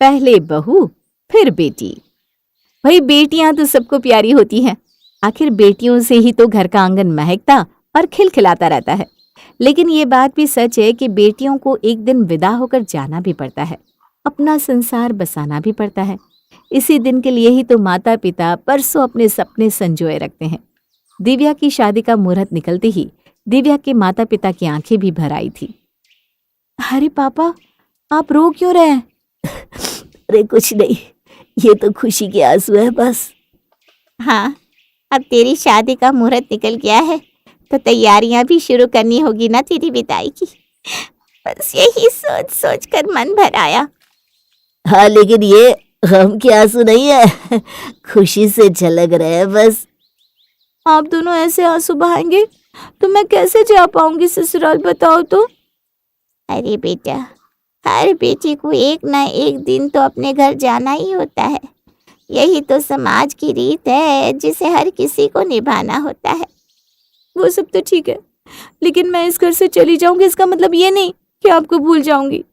पहले बहू फिर बेटी। भाई बेटियां तो सबको प्यारी होती हैं। आखिर बेटियों से ही तो घर का आंगन महकता और खिलखिलाता रहता है। लेकिन ये बात भी सच है कि बेटियों को एक दिन विदा होकर जाना भी पड़ता है, अपना संसार बसाना भी पड़ता है। इसी दिन के लिए ही तो माता पिता परसों अपने सपने संजोए रखते हैं। दिव्या की शादी का मुहूर्त निकलते ही दिव्या के माता पिता की आंखें भी भर आई थी। अरे पापा, आप रो क्यों रहे हैं? अरे कुछ नहीं, ये तो खुशी के आंसू है बस। हाँ, अब तेरी शादी का मुहूर्त निकल गया है तो तैयारियां भी शुरू करनी होगी ना तेरी विदाई की। बस यही सोच सोच कर मन भर आया। हाँ, लेकिन ये गम के आंसू नहीं है, खुशी से झलक रहे हैं बस। आप दोनों ऐसे आंसू बहाएंगे तो मैं कैसे जा पाऊंगी ससुराल, बताओ तो। अरे बेटा, हर बेटी को एक ना एक दिन तो अपने घर जाना ही होता है। यही तो समाज की रीत है जिसे हर किसी को निभाना होता है। वो सब तो ठीक है, लेकिन मैं इस घर से चली जाऊंगी इसका मतलब ये नहीं कि आपको भूल जाऊंगी।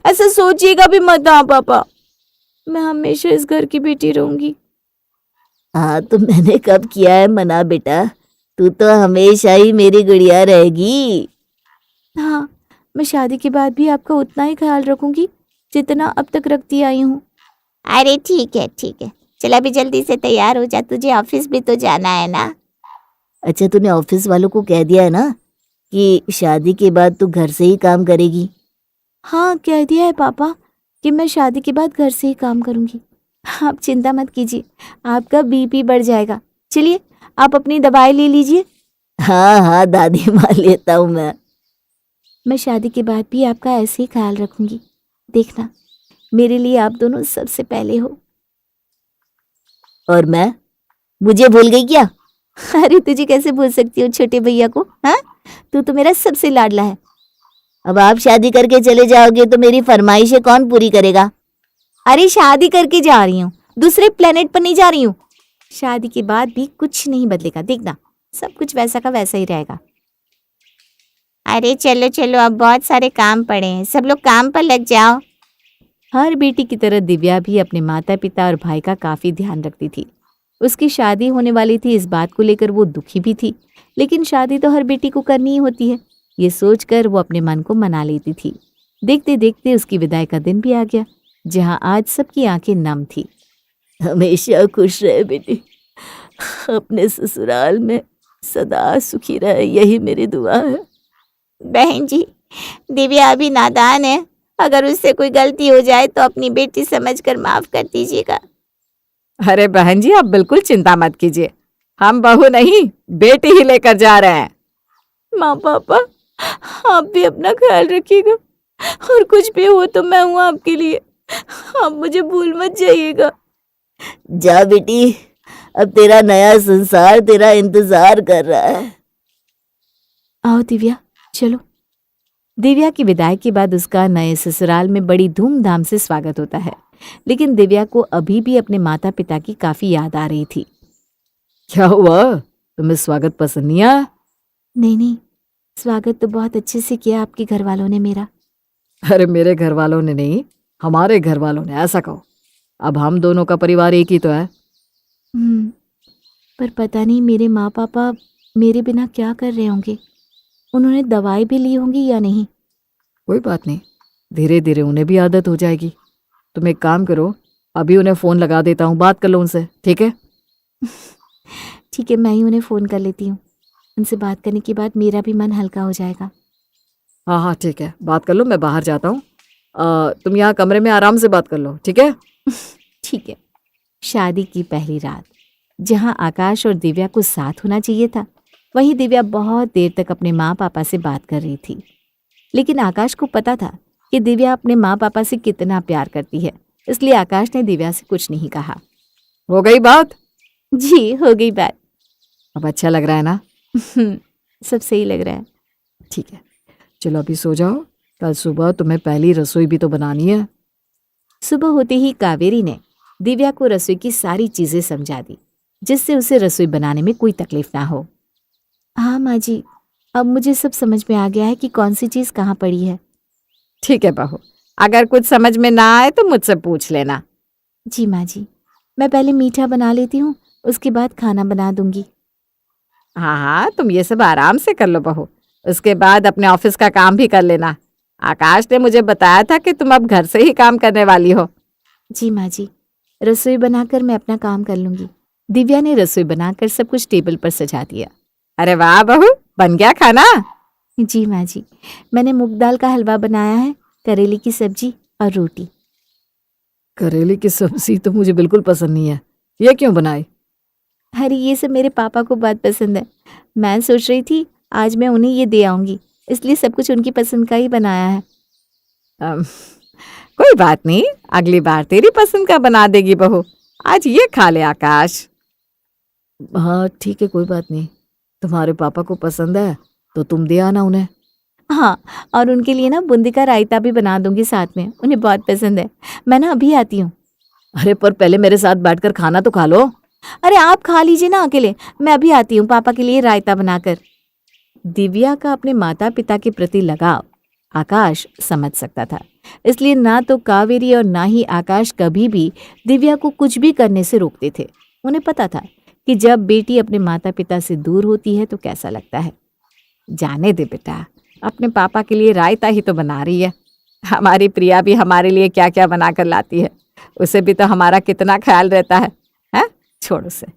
ऐसा सोचिएगा भी मत आप पापा। मैं हमेशा इस घर की बेटी रहूंगी। हाँ, तो मैंने कब किया है मना बेटा, तू तो हमेशा ही मेरी गुड़िया रहेगी। हाँ, मैं शादी के बाद भी आपका उतना ही ख्याल रखूंगी जितना अब तक रखती आई हूँ। अरे ठीक है ठीक है, चल अभी जल्दी से तैयार हो जा, तुझे ऑफिस भी तो जाना है ना। अच्छा, तूने ऑफिस वालों को कह दिया है ना कि शादी के बाद तू घर से ही काम करेगी? हाँ, कह दिया है पापा कि मैं शादी के बाद घर से ही काम करूंगी। आप चिंता मत कीजिए, आपका बीपी बढ़ जाएगा। चलिए, आप अपनी दवाई ले लीजिए। हाँ हाँ दादी माँ, लेता हूँ मैं शादी के बाद भी आपका ऐसे ही ख्याल रखूंगी। देखना, मेरे लिए आप दोनों सबसे पहले हो। और मैं, मुझे भूल गई क्या? अरे तुझे कैसे भूल सकती हूँ छोटे भैया को? हाँ, तू तो मेरा सबसे लाडला है। अब आप शादी करके चले जाओगे तो मेरी फरमाइशें कौन पूरी करेगा? अरे शादी करके जा रही हूँ, दूसरे प्लेनेट पर नहीं जा रही हूँ। शादी के बाद भी कुछ नहीं बदलेगा, देखना सब कुछ वैसा का वैसा ही रहेगा। अरे चलो चलो, अब बहुत सारे काम पड़े हैं, सब लोग काम पर लग जाओ। हर बेटी की तरह दिव्या भी अपने माता पिता और भाई का काफी ध्यान रखती थी। उसकी शादी होने वाली थी, इस बात को लेकर वो दुखी भी थी, लेकिन शादी तो हर बेटी को करनी ही होती है, ये सोचकर वो अपने मन को मना लेती थी। देखते देखते उसकी विदाई का दिन भी आ गया, जहां आज सबकी आंखें नम थी। हमेशा खुश रहे बेटी, अपने ससुराल में सदा सुखी रहे, यही मेरी दुआ है। बहन जी, दिव्या अभी नादान है, अगर उससे कोई गलती हो जाए तो अपनी बेटी समझकर माफ कर दीजिएगा। अरे बहन जी, आप बिल्कुल चिंता मत कीजिए, हम बहू नहीं बेटी ही लेकर जा रहे हैं। माँ पापा, आप भी अपना ख्याल रखिएगा, और कुछ भी हो तो मैं हूँ आपके लिए। आप मुझे भूल मत जाइएगा। जा बेटी, अब तेरा नया संसार तेरा इंतजार कर रहा है। आओ दिव्या, चलो। दिव्या की विदाई के बाद उसका नए ससुराल में बड़ी धूमधाम से स्वागत होता है, लेकिन दिव्या को अभी भी अपने माता पिता की काफी याद आ रही थी। क्या हुआ, तुम्हें स्वागत पसंद नहीं आया? नहीं, स्वागत तो बहुत अच्छे से किया आपके घर वालों ने मेरा। अरे मेरे घर वालों ने नहीं, हमारे घर वालों ने, ऐसा कहो। अब हम दोनों का परिवार एक ही तो है। पर पता नहीं मेरे माँ पापा मेरे बिना क्या कर रहे होंगे। उन्होंने दवाई भी ली होंगी या नहीं। कोई बात नहीं, धीरे धीरे उन्हें भी आदत हो जाएगी। तुम एक काम करो, अभी उन्हें फ़ोन लगा देता हूँ, बात कर लो उनसे, ठीक है? ठीक है, मैं ही उन्हें फ़ोन कर लेती हूँ। उनसे बात करने के बाद मेरा भी मन हल्का हो जाएगा। हाँ हाँ ठीक है, बात कर लो, मैं बाहर जाता हूँ। तुम यहाँ कमरे में आराम से बात कर लो, ठीक है? ठीक है। शादी की पहली रात, जहाँ आकाश और दिव्या को साथ होना चाहिए था, वहीं दिव्या बहुत देर तक अपने माँ पापा से बात कर रही थी। लेकिन आकाश को पता था कि दिव्या अपने माँ पापा से कितना प्यार करती है, इसलिए आकाश ने दिव्या से कुछ नहीं कहा। हो गई बात? जी, हो गई बात। अब अच्छा लग रहा है ना? सब सही लग रहा है। ठीक है, चलो अभी सो जाओ, कल सुबह तुम्हें पहली रसोई भी तो बनानी है। सुबह होते ही कावेरी ने दिव्या को रसोई की सारी चीजें समझा दी, जिससे उसे रसोई बनाने में कोई तकलीफ ना हो। हाँ माँ जी, अब मुझे सब समझ में आ गया है कि कौन सी चीज़ कहाँ पड़ी है। ठीक है बहू, अगर कुछ समझ में ना आए तो मुझसे पूछ लेना। जी माँ जी, मैं पहले मीठा बना लेती हूँ, उसके बाद खाना बना दूंगी। हाँ हाँ, तुम ये सब आराम से कर लो बहू, उसके बाद अपने ऑफिस का काम भी कर लेना। आकाश ने मुझे बताया था कि तुम अब घर से ही काम करने वाली हो। जी माँ जी, रसोई बनाकर मैं अपना काम कर लूंगी। दिव्या ने रसोई बनाकर सब कुछ टेबल पर सजा दिया। अरे वाह बहू, बन गया खाना? जी माँ जी, मैंने मूंग दाल का हलवा बनाया है, करेले की सब्जी और रोटी। करेले की सब्जी तो मुझे बिल्कुल पसंद नहीं है, ये क्यों बनाई? अरे ये सब मेरे पापा को बहुत पसंद है। मैं सोच रही थी आज मैं उन्हें ये दे आऊंगी, इसलिए सब कुछ उनकी पसंद का ही बनाया है। अम, कोई बात नहीं, अगली बार तेरी पसंद का बना देगी बहू। आज ये खा ले आकाश। हाँ ठीक है, कोई बात नहीं। तुम्हारे पापा को पसंद है तो तुम दे आना उन्हें। हाँ, और उनके लिए ना बूंदी का रायता भी बना दूंगी साथ में, उन्हें बहुत पसंद है। मैं ना अभी आती हूँ। अरे पर पहले मेरे साथ बैठकर खाना तो खा लो। अरे आप खा लीजिए ना अकेले, मैं अभी आती हूँ पापा के लिए रायता बनाकर। दिव्या का अपने माता पिता के प्रति लगाव आकाश समझ सकता था, इसलिए ना तो कावेरी और ना ही आकाश कभी भी दिव्या को कुछ भी करने से रोकते थे। उन्हें पता था कि जब बेटी अपने माता पिता से दूर होती है तो कैसा लगता है। जाने दे बेटा, अपने पापा के लिए रायता ही तो बना रही है। हमारी प्रिया भी हमारे लिए क्या क्या बना कर लाती है, उसे भी तो हमारा कितना ख्याल रहता है। हैं? छोड़ उसे।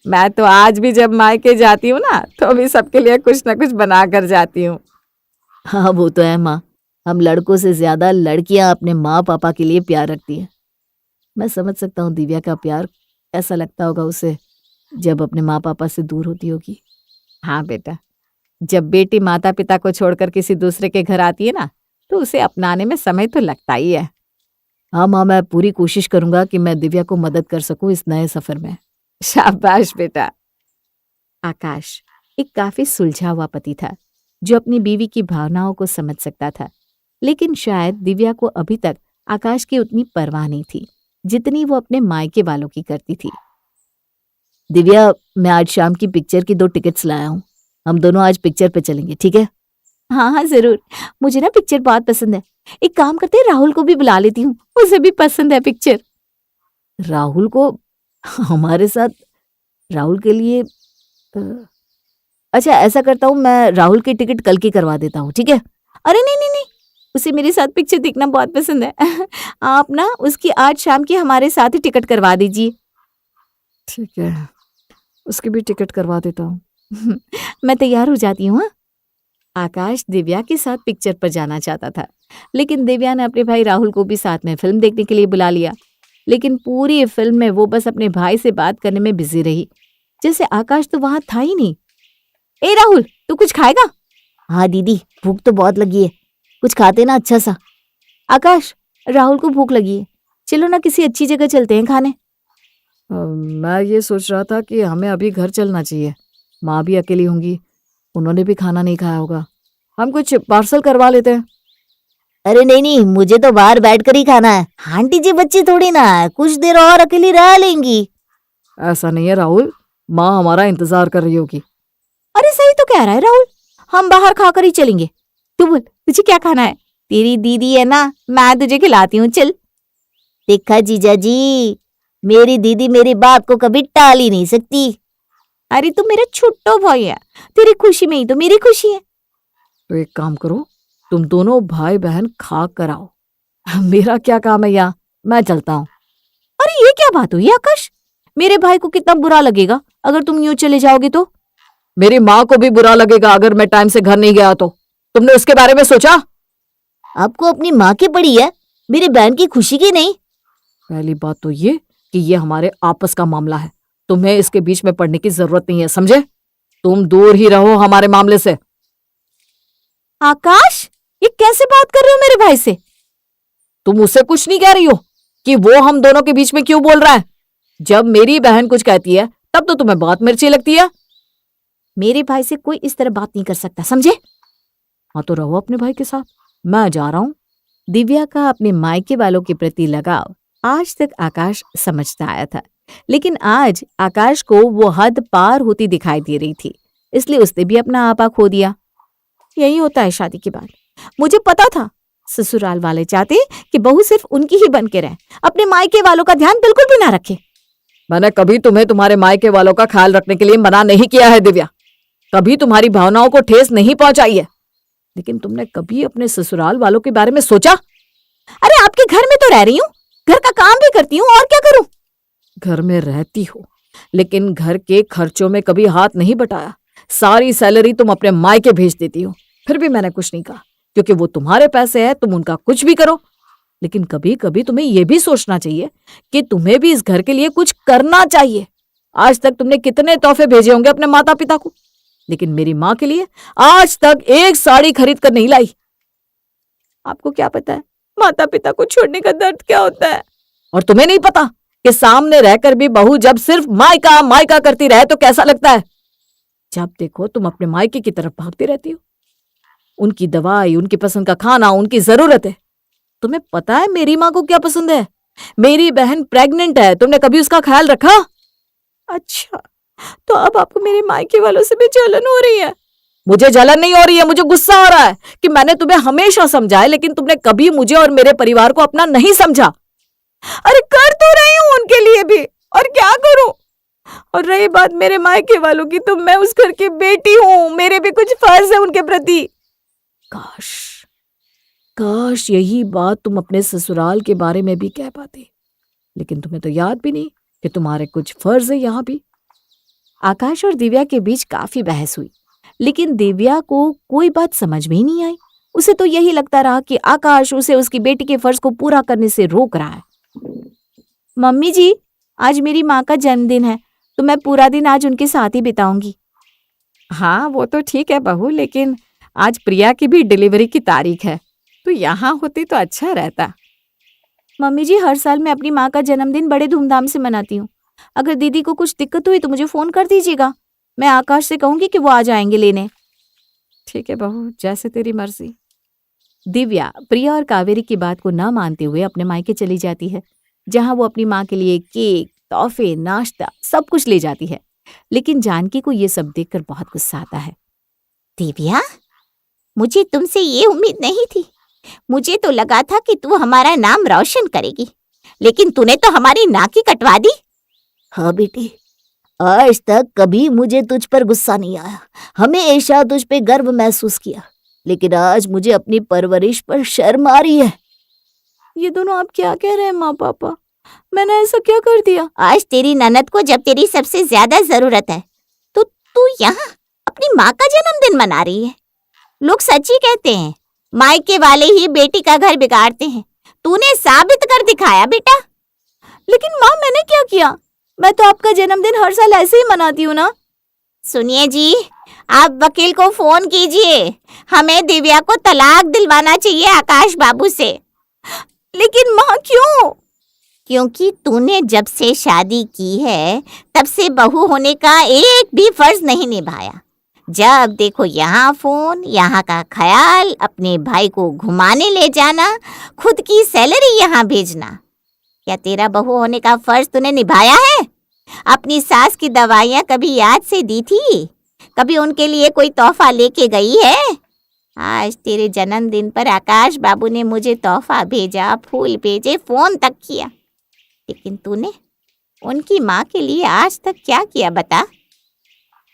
मैं तो आज भी जब मायके जाती हूँ ना तो भी सबके लिए कुछ ना कुछ बना कर जाती हूँ। हाँ वो तो है माँ, हम लड़कों से ज्यादा लड़कियां अपने माँ पापा के लिए प्यार रखती हैं। मैं समझ सकता हूँ दिव्या का प्यार ऐसा लगता होगा उसे जब अपने माँ पापा से दूर होती होगी। हाँ बेटा, जब बेटी माता पिता को छोड़कर किसी दूसरे के घर आती है ना तो उसे अपनाने में समय तो लगता ही है। हाँ माँ, मैं पूरी कोशिश करूंगा कि मैं दिव्या को मदद कर सकूं इस नए सफर में। शाबाश बेटा। आकाश एक काफी सुलझा हुआ पति था जो अपनी बीवी की भावनाओं को समझ सकता था, लेकिन शायद दिव्या को अभी तक आकाश की उतनी परवाह नहीं थी जितनी वो अपने मायके वालों की करती थी। दिव्या, मैं आज शाम की पिक्चर की 2 टिकट्स लाया हूँ, हम दोनों आज पिक्चर पे चलेंगे, ठीक है? हाँ हाँ जरूर, मुझे ना पिक्चर बहुत पसंद है। एक काम करते हैं, राहुल को भी बुला लेती हूँ, उसे भी पसंद है पिक्चर। राहुल को हमारे साथ? राहुल के लिए अच्छा ऐसा करता हूँ, मैं राहुल की टिकट कल की करवा देता हूँ, ठीक है? अरे नहीं नहीं नहीं, उसे मेरे साथ पिक्चर देखना बहुत पसंद है। आप ना उसकी आज शाम की हमारे साथ ही टिकट करवा दीजिए। ठीक है, उसकी भी टिकट करवा देता हूँ। मैं तैयार हो जाती हूँ। हाँ? आकाश दिव्या के साथ पिक्चर पर जाना चाहता था, लेकिन दिव्या ने अपने भाई राहुल को भी साथ में फिल्म देखने के लिए बुला लिया। लेकिन पूरी फिल्म में वो बस अपने भाई से बात करने में बिजी रही, जैसे आकाश तो वहां था ही नहीं। ए राहुल, तू कुछ खाएगा? हाँ दीदी, भूख तो बहुत लगी है, कुछ खाते ना अच्छा सा। आकाश, राहुल को भूख लगी है, चलो ना किसी अच्छी जगह चलते हैं खाने। मैं ये सोच रहा था कि हमें अभी घर चलना चाहिए, माँ भी अकेली होंगी, उन्होंने भी खाना नहीं खाया होगा, हम कुछ पार्सल करवा लेते हैं। अरे नहीं नहीं, मुझे तो बाहर बैठकर ही खाना है, आंटी जी बच्ची थोड़ी ना है, कुछ देर और अकेली रह लेंगी। ऐसा नहीं है राहुल, माँ हमारा इंतजार कर रही होगी। अरे सही तो कह रहा है राहुल, हम बाहर खाकर ही चलेंगे। तू बोल, तुझे क्या खाना है? तेरी दीदी है ना, मैं तुझे खिलाती हूँ, चल। देखा जीजा जी, मेरी दीदी मेरी बात को कभी टाल ही नहीं सकती। अरे तू मेरा छोटो भाई है, तेरी खुशी में ही तो मेरी खुशी है। तो एक काम करो, तुम दोनों भाई बहन खा कर आओ, मेरा क्या काम है यहाँ, मैं चलता हूँ। अरे ये क्या बात हुई आकाश? मेरे भाई को कितना बुरा लगेगा अगर तुम यूं चले जाओगे तो। मेरी माँ को भी बुरा लगेगा अगर मैं टाइम से घर नहीं गया तो, तुमने उसके बारे में सोचा? आपको अपनी माँ की पड़ी है, मेरी बहन की खुशी की नहीं। पहली बात तो ये कि ये हमारे आपस का मामला है, तुम्हें इसके बीच में पड़ने की जरूरत नहीं है, समझे? तुम दूर ही रहो हमारे मामले से। आकाश, ये कैसे बात कर रहे हो मेरे भाई से? तुम उससे कुछ नहीं कह रही हो कि वो हम दोनों के बीच में क्यों बोल रहा है? जब मेरी बहन कुछ कहती है तब तो तुम्हें बहुत मिर्ची लगती है। मेरे भाई से कोई इस तरह बात नहीं कर सकता, समझे? हाँ तो रहो अपने भाई के साथ, मैं जा रहा हूँ। दिव्या का अपने मायके वालों के प्रति लगाव आज तक आकाश समझता आया था, लेकिन आज आकाश को वो हद पार होती दिखाई दे रही थी, इसलिए उसने भी अपना आपा खो दिया। यही होता है शादी के बाद। मुझे पता था ससुराल वाले चाहते कि बहू सिर्फ उनकी ही बन के रहे, अपने मायके वालों का ध्यान बिल्कुल भी ना रखे। मैंने कभी तुम्हें तुम्हारे मायके वालों का ख्याल रखने के लिए मना नहीं किया है दिव्या, कभी तुम्हारी भावनाओं को ठेस नहीं पहुंचाई है, लेकिन तुमने कभी अपने ससुराल वालों के बारे में सोचा? अरे आपके घर में तो रह रही हूँ, घर का काम भी करती हूँ, और क्या करूँ? घर में रहती हो लेकिन घर के खर्चों में कभी हाथ नहीं बटाया। सारी सैलरी तुम अपने मायके भेज देती हो, फिर भी मैंने कुछ नहीं कहा क्योंकि वो तुम्हारे पैसे हैं, तुम उनका कुछ भी करो। लेकिन कभी कभी तुम्हें यह भी सोचना चाहिए कि तुम्हें भी इस घर के लिए कुछ करना चाहिए। आज तक तुमने कितने तोहफे भेजे होंगे अपने माता पिता को, लेकिन मेरी माँ के लिए आज तक एक साड़ी खरीद कर नहीं लाई। आपको क्या पता है माता पिता को छोड़ने का दर्द क्या होता है? और तुम्हें नहीं पता कि सामने रहकर भी बहू जब सिर्फ मायका मायका करती रहे तो कैसा लगता है? जब देखो तुम अपने मायके की तरफ भागती रहती हो। उनकी दवाई, उनकी पसंद का खाना, उनकी जरूरत है। तुम्हें पता है मेरी माँ को क्या पसंद है? मेरी बहन प्रेग्नेंट है, तुमने कभी उसका ख्याल रखा? अच्छा, तो अब आपको मेरे मायके वालों से भी जलन हो रही है? मुझे जलन नहीं हो रही है, मुझे गुस्सा हो रहा है कि मैंने तुम्हें हमेशा समझा है, लेकिन तुमने कभी मुझे और मेरे परिवार को अपना नहीं समझा। अरे कर तो रही हूँ उनके लिए भी, और क्या करूं? और रही बात मेरे मायके वालों की, तो मैं उस घर की बेटी हूँ, मेरे भी कुछ फर्ज है उनके प्रति। काश काश यही बात तुम अपने ससुराल के बारे में भी कह पाती, लेकिन तुम्हें तो याद भी नहीं कि तुम्हारे कुछ फर्ज है यहाँ भी। आकाश और दिव्या के बीच काफी बहस हुई, लेकिन दिव्या को कोई बात समझ में ही नहीं आई। उसे तो यही लगता रहा कि आकाश उसे उसकी बेटी के फर्ज को पूरा करने से रोक रहा है। मम्मी जी, आज मेरी माँ का जन्मदिन है, तो मैं पूरा दिन आज उनके साथ ही बिताऊंगी। हाँ वो तो ठीक है बहू, लेकिन आज प्रिया की भी डिलीवरी की तारीख है, तो यहाँ होती तो अच्छा रहता। मम्मी जी, हर साल मैं अपनी माँ का जन्मदिन बड़े धूमधाम से मनाती हूँ। अगर दीदी को कुछ दिक्कत हुई तो मुझे फोन कर दीजिएगा, मैं आकाश से कहूंगी कि वो आ जाएंगे लेने। ठीक है बहू, जैसे तेरी मर्जी। दिव्या प्रिया और कावेरी की बात को न मानते हुए अपने मायके चली जाती है, जहां वो अपनी माँ के लिए केक, तोहफे, नाश्ता सब कुछ ले जाती है। लेकिन जानकी को ये सब देखकर बहुत गुस्सा आता है। दिव्या, मुझे तुमसे ये उम्मीद नहीं थी। मुझे तो लगा था कि तू हमारा नाम रोशन करेगी, लेकिन तूने तो हमारी नाक ही कटवा दी। हाँ बेटी, आज तक कभी मुझे तुझ पर गुस्सा नहीं आया, हमेशा तुझ पे गर्व महसूस किया, लेकिन आज मुझे अपनी परवरिश पर शर्म आ रही है। ये दोनों आप क्या कह रहे हैं माँ पापा? मैंने ऐसा क्या कर दिया? आज तेरी ननद को जब तेरी सबसे ज्यादा जरूरत है, तो तू यहाँ अपनी माँ का जन्मदिन मना रही है। लोग सच ही कहते हैं, मायके वाले ही बेटी का घर बिगाड़ते हैं। तूने साबित कर दिखाया बेटा। लेकिन माँ, मैंने क्या किया? मैं तो आपका जन्मदिन हर साल ऐसे ही मनाती हूँ ना। सुनिए जी, आप वकील को फोन कीजिए, हमें दिव्या को तलाक दिलवाना चाहिए आकाश बाबू से। लेकिन माँ, क्यों? क्योंकि तूने जब से शादी की है तब से बहू होने का एक भी फर्ज नहीं निभाया। जब देखो यहाँ फोन, यहाँ का ख्याल, अपने भाई को घुमाने ले जाना, खुद की सैलरी यहाँ भेजना। क्या तेरा बहू होने का फर्ज तूने निभाया है? अपनी सास की दवाइयाँ कभी याद से दी थी? कभी उनके लिए कोई तोहफा लेके गई है? आज तेरे जन्मदिन पर आकाश बाबू ने मुझे तोहफा भेजा, फूल भेजे, फोन तक किया, लेकिन तूने उनकी माँ के लिए आज तक क्या किया बता?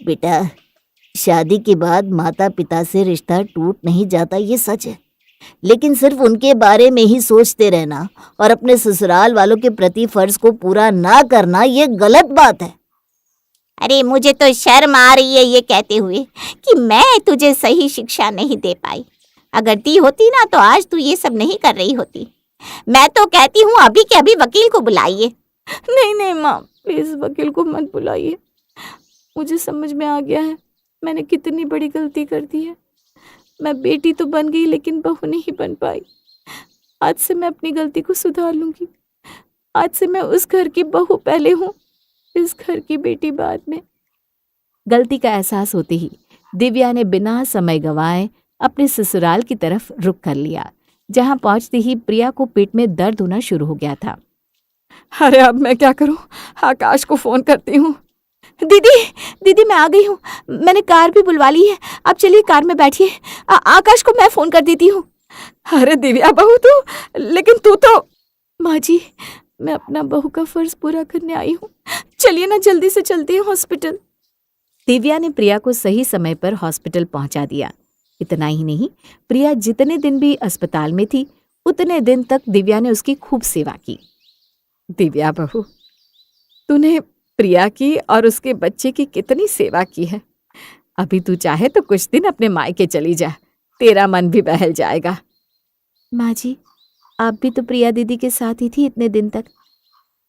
बेटा, शादी के बाद माता पिता से रिश्ता टूट नहीं जाता, ये सच है, लेकिन सिर्फ उनके बारे में ही सोचते रहना और अपने ससुराल वालों के प्रति फर्ज को पूरा ना करना, ये गलत बात है। अरे मुझे तो शर्म आ रही है ये कहते हुए कि मैं तुझे सही शिक्षा नहीं दे पाई। अगर दी होती ना तो आज तू ये सब नहीं कर रही होती। मैं तो कहती हूँ अभी के अभी वकील को बुलाइए। नहीं नहीं माँ, प्लीज वकील को मत बुलाइए। मुझे समझ में आ गया है मैंने कितनी बड़ी गलती कर दी है। मैं बेटी तो बन गई लेकिन बहू नहीं बन पाई। आज से मैं अपनी गलती को सुधार लूंगी। आज से मैं उस घर की बहू पहले हूँ, इस घर की बेटी बाद में। गलती का एहसास होते ही दिव्या ने बिना समय गंवाए अपने ससुराल की तरफ रुख कर लिया, जहां पहुंचते ही प्रिया को पेट में दर्द होना शुरू हो गया था। अरे अब मैं क्या करूं? आकाश को फोन करती हूँ। दीदी दीदी, मैं आ गई हूँ, मैंने कार भी बुलवा ली है, आप चलिए कार में बैठिए। आकाश को मैं फोन कर देती हूँ। अरे दिव्या बहू तू, लेकिन तू तो। माँ जी, मैं अपना बहू का फर्ज पूरा करने आई हूँ। चलिए ना, जल्दी से चलते हैं हॉस्पिटल। दिव्या ने प्रिया को सही समय पर हॉस्पिटल पहुंचा दिया। इतना ही नहीं, प्रिया जितने दिन भी अस्पताल में थी उतने दिन तक दिव्या ने उसकी खूब सेवा की। दिव्या बहू, तूने प्रिया की और उसके बच्चे की कितनी सेवा की है। अभी तू चाहे तो कुछ दिन अपने मायके चली जा, तेरा मन भी बहल जाएगा। माँ जी, आप भी तो प्रिया दीदी के साथ ही थी इतने दिन तक।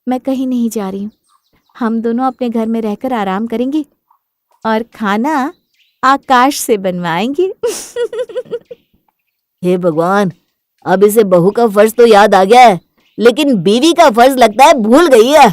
मैं कहीं नहीं जा रही हूँ। हम दोनों अपने घर में रहकर आराम करेंगे और खाना आकाश से बनवाएंगे। हे भगवान, अब इसे बहू का फर्ज तो याद आ गया है, लेकिन बीवी का फर्ज लगता है भूल गई है।